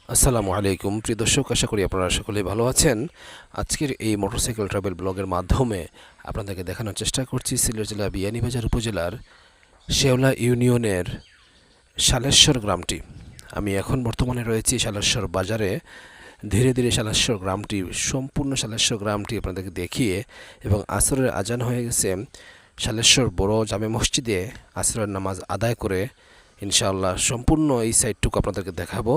আসসালামু আলাইকুম প্রিয় দর্শক, আশা করি আপনারা সকলেই ভালো আছেন। আজকের এই মোটরসাইকেল ট্রাভেল ব্লগের মাধ্যমে আপনাদেরকে দেখানোর চেষ্টা করছি সিলেট জেলা বিয়ানীবাজার উপজেলার শেওলা ইউনিয়নের শালেশ্বর গ্রামটি। আমি এখন বর্তমানে রয়েছি শালেশ্বর বাজারে। ধীরে ধীরে শালেশ্বর গ্রামটি, সম্পূর্ণ শালেশ্বর গ্রামটি আপনাদেরকে দেখিয়ে, এবং আসরের আজান হয়ে গেছে, শালেশ্বর বড় জামে মসজিদে আসরের নামাজ আদায় করে ইনশাআল্লাহ সম্পূর্ণ এই সাইডটুকু আপনাদেরকে দেখাবো।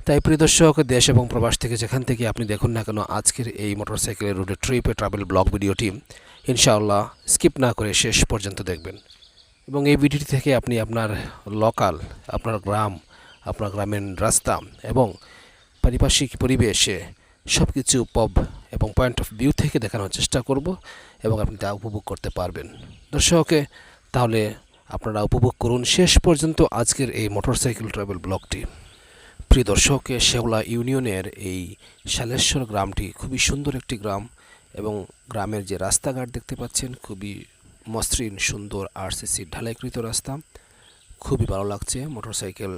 তাই প্রিয় দর্শক, দেশ এবং প্রবাস থেকে যেখান থেকে আপনি দেখুন না কেন, আজকের এই মোটরসাইকেলের রোডে ট্রিপে ট্রাভেল ব্লগ ভিডিওটি ইনশাআল্লাহ স্কিপ না করে শেষ পর্যন্ত দেখবেন। এবং এই ভিডিওটি থেকে আপনি আপনার লোকাল, আপনার গ্রাম, আপনার গ্রামের রাস্তা এবং পারিপার্শ্বিক পরিবেশে সব কিছু পব এবং পয়েন্ট অফ ভিউ থেকে দেখানোর চেষ্টা করব, এবং আপনি তা উপভোগ করতে পারবেন। দর্শককে তাহলে আপনারা উপভোগ করুন শেষ পর্যন্ত আজকের এই মোটরসাইকেল ট্রাভেল ব্লগটি। প্রিয় দর্শক, শেওলা ইউনিয়নের এই শালেশ্বর গ্রামটি খুবই সুন্দর একটি গ্রাম, এবং গ্রামের যে রাস্তাঘাট দেখতে পাচ্ছেন খুবই মসৃণ, সুন্দর আরসিসি ঢালাইকৃত রাস্তা। খুবই ভালো লাগছে মোটরসাইকেল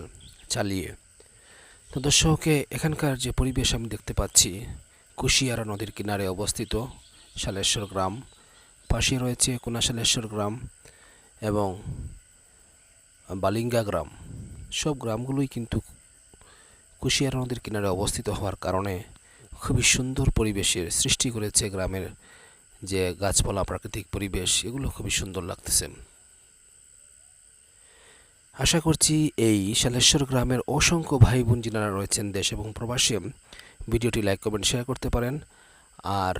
চালিয়ে। তো দর্শককে এখানকার যে পরিবেশ আমি দেখতে পাচ্ছি, কুশিয়ারা নদীর কিনারে অবস্থিত শালেশ্বর গ্রাম, পাশে রয়েছে কোনাশালেশ্বর গ্রাম এবং বালিঙ্গা গ্রাম। সব গ্রামগুলোই কিন্তু কুশিয়ারা নদীর কিনারে অবস্থিত হওয়ার কারণে খুবই সুন্দর পরিবেশের সৃষ্টি করেছে। গ্রামের যে গাছপালা, প্রাকৃতিক পরিবেশ, এগুলো খুবই সুন্দর লাগতেছে। আশা করছি এই শালেশ্বর গ্রামের অসংখ্য ভাই বোন যিনারা রয়েছেন দেশ এবং প্রবাসে, ভিডিওটি লাইক, কমেন্ট, শেয়ার করতে পারেন, আর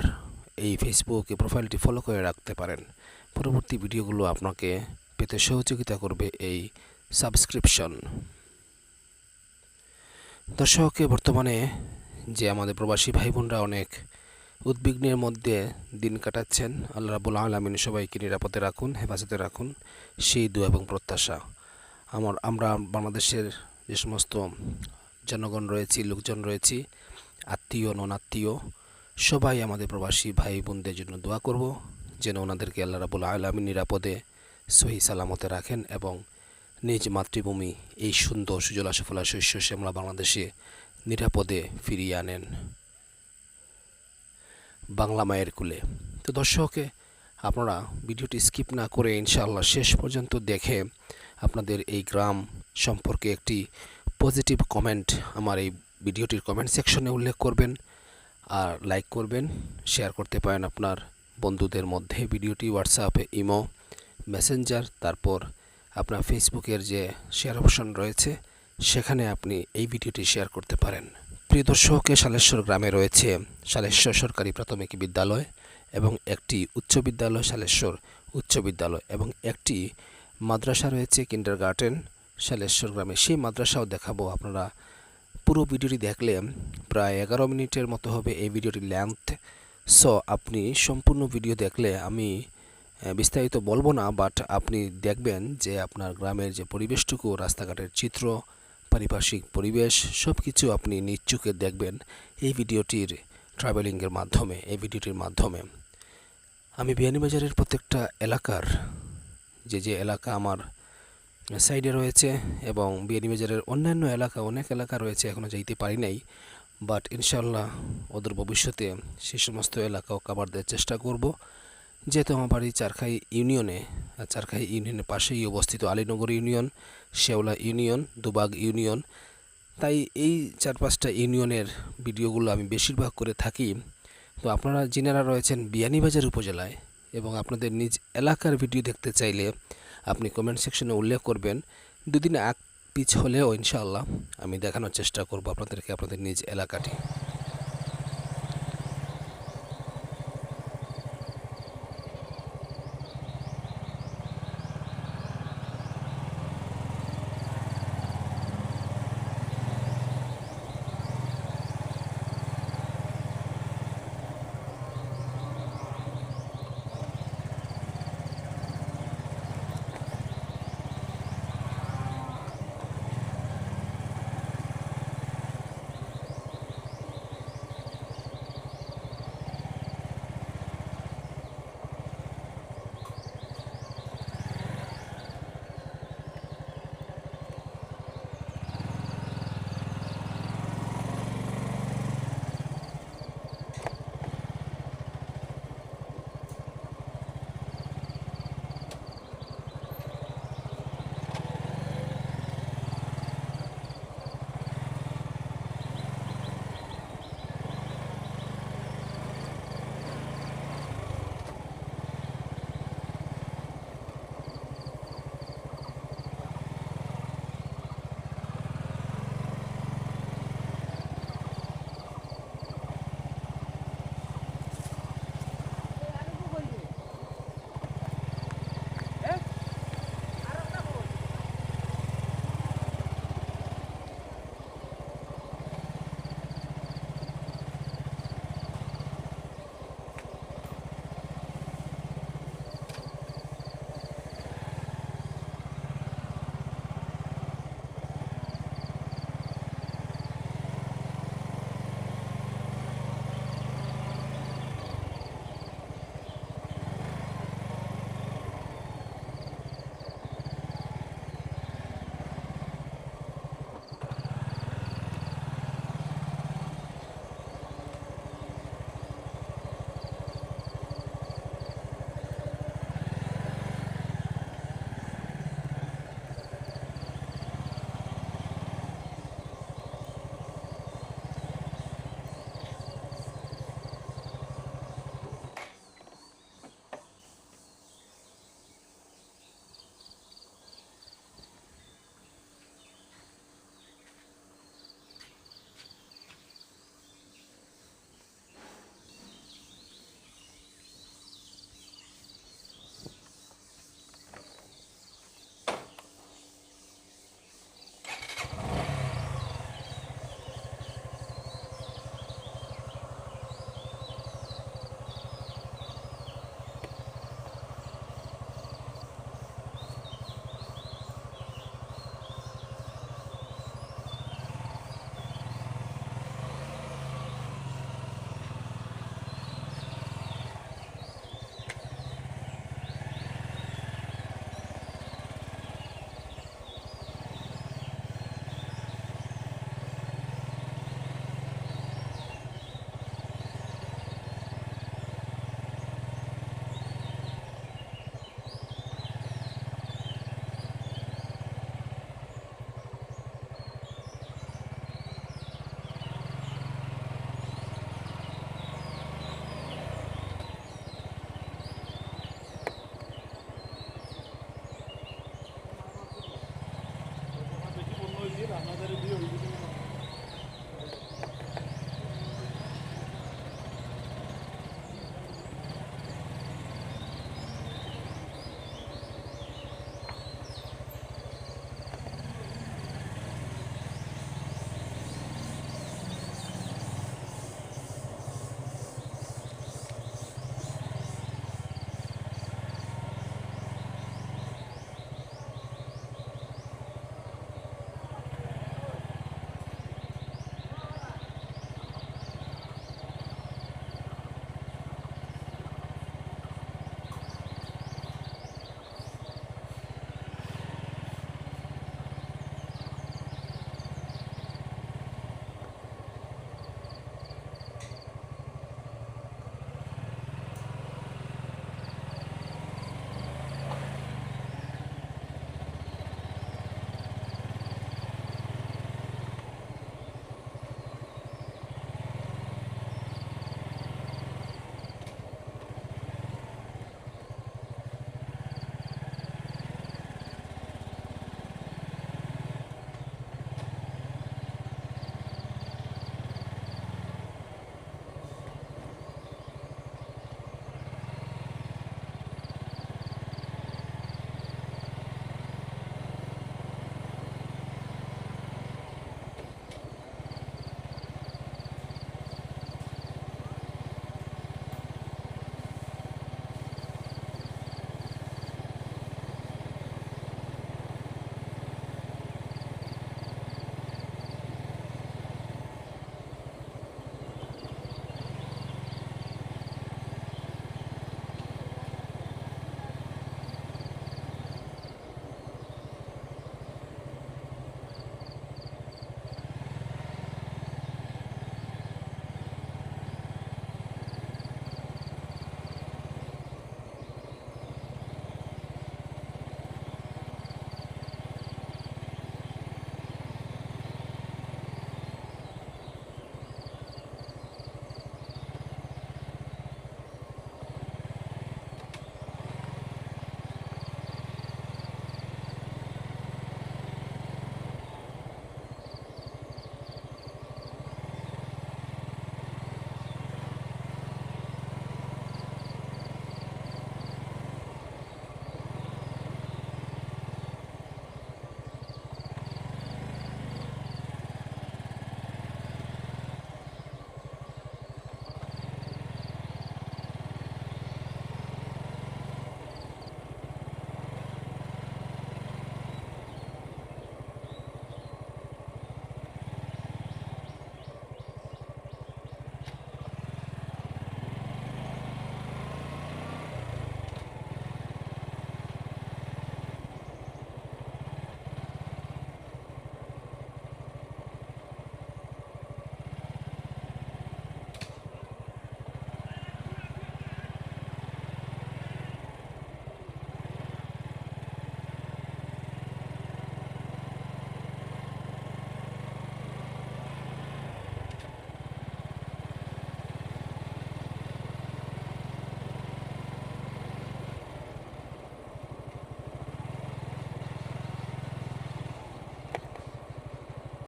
এই ফেসবুকে প্রোফাইলটি ফলো করে রাখতে পারেন। পরবর্তী ভিডিওগুলো আপনাকে পেতে সহযোগিতা করবে এই সাবস্ক্রিপশন। দর্শককে বর্তমানে যে আমাদের প্রবাসী ভাই বোনরা অনেক উদ্বিগ্নের মধ্যে দিন কাটাচ্ছেন, আল্লাহ রাব্বুল আলামিন সবাইকে নিরাপদে রাখুন, হেফাজতে রাখুন, সেই দোয়া এবং প্রত্যাশা। আমরা বাংলাদেশের যে সমস্ত জনগণ রয়েছি, লোকজন রয়েছি, আত্মীয় নন আত্মীয়, সবাই আমাদের প্রবাসী ভাই বোনদের জন্য দোয়া করব, যেন ওনাদেরকে আল্লাহ রাব্বুল আলামিন নিরাপদে সহি সালামতে রাখেন এবং নিজ মাতৃভূমি এই সুন্দর সুজলা সুফলা শস্য শ্যামলা বাংলাদেশে নিরাপদে ফিরিয়ে আনেন বাংলা মায়ের কুলে। তো দর্শকে আপনারা ভিডিওটি স্কিপ না করে ইনশাআল্লাহ শেষ পর্যন্ত দেখে আপনাদের এই গ্রাম সম্পর্কে একটি পজিটিভ কমেন্ট আমার এই ভিডিওটির কমেন্ট সেকশনে উল্লেখ করবেন, আর লাইক করবেন, শেয়ার করতে পারেন আপনার বন্ধুদের মধ্যে ভিডিওটি, হোয়াটসঅ্যাপে, ইমো, মেসেঞ্জার, তারপর আপনার ফেসবুকের যে শেয়ার অপশন রয়েছে সেখানে আপনি এই ভিডিওটি শেয়ার করতে পারেন। প্রিয় দর্শক, শালেশ্বর গ্রামে রয়েছে শালেশ্বর সরকারি প্রাথমিক বিদ্যালয় এবং একটি উচ্চ বিদ্যালয়, শালেশ্বর উচ্চ বিদ্যালয়, এবং একটি মাদ্রাসা রয়েছে, কিন্ডারগার্টেন শালেশ্বর গ্রামে। সেই মাদ্রাসাও দেখাবো। আপনারা পুরো ভিডিওটি দেখলে প্রায় 11 মিনিটের মতো হবে এই ভিডিওটির লেন্থ। সো আপনি সম্পূর্ণ ভিডিও দেখলে, আমি বিস্তারিত বলবো না, বাট আপনি দেখবেন যে আপনার গ্রামের যে পরিবেশটুকু, রাস্তাঘাটের চিত্র, পারিপার্শ্বিক পরিবেশ, সব কিছু আপনি নিজ চোখে দেখবেন এই ভিডিওটির ট্রাভেলিংয়ের মাধ্যমে। এই ভিডিওটির মাধ্যমে আমি বিয়ানীবাজারের প্রত্যেকটা এলাকার যে এলাকা আমার সাইডে রয়েছে, এবং বিয়ানীবাজারের অন্যান্য এলাকা, অনেক এলাকা রয়েছে, এখনও যাইতে পারি নাই, বাট ইনশাআল্লাহ অদূর ভবিষ্যতে সেই সমস্ত এলাকাও কভার দেওয়ার চেষ্টা করব। যেহেতু আমার বাড়ি চারখাই ইউনিয়নে, চারখাই ইউনিয়নের পাশেই অবস্থিত আলীনগর ইউনিয়ন, শেওলা ইউনিয়ন, দুবাগ ইউনিয়ন, তাই এই 4-5টা ইউনিয়নের ভিডিওগুলো আমি বেশিরভাগ করে থাকি। তো আপনারা যিনারা রয়েছেন বিয়ানীবাজার উপজেলায় এবং আপনাদের নিজ এলাকার ভিডিও দেখতে চাইলে আপনি কমেন্ট সেকশনে উল্লেখ করবেন। দুদিন আগ পিছ হলেও ইনশাআল্লাহ আমি দেখানোর চেষ্টা করব আপনাদেরকে আপনাদের নিজ এলাকাটি।